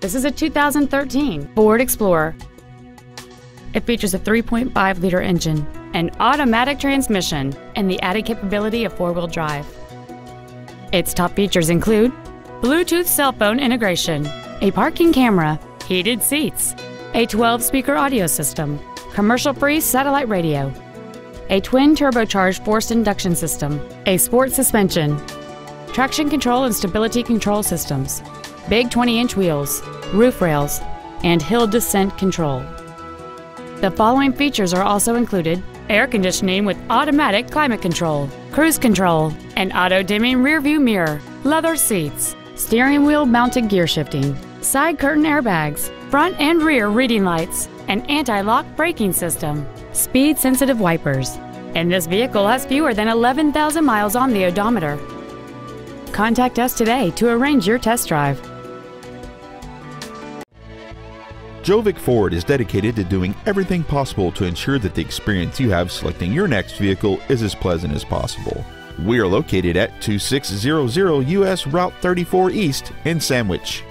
This is a 2013 Ford Explorer. It features a 3.5-liter engine, an automatic transmission, and the added capability of four-wheel drive. Its top features include Bluetooth cell phone integration, a parking camera, heated seats, a 12-speaker audio system, commercial-free satellite radio, a twin turbocharged forced induction system, a sport suspension, traction control and stability control systems, big 20-inch wheels, roof rails, and hill descent control. The following features are also included: air conditioning with automatic climate control, cruise control, an auto-dimming rearview mirror, leather seats, steering wheel mounted gear shifting, side curtain airbags, front and rear reading lights, an anti-lock braking system, speed-sensitive wipers, and this vehicle has fewer than 11,000 miles on the odometer. Contact us today to arrange your test drive. Gjovik Ford is dedicated to doing everything possible to ensure that the experience you have selecting your next vehicle is as pleasant as possible. We are located at 2600 US Route 34 East in Sandwich.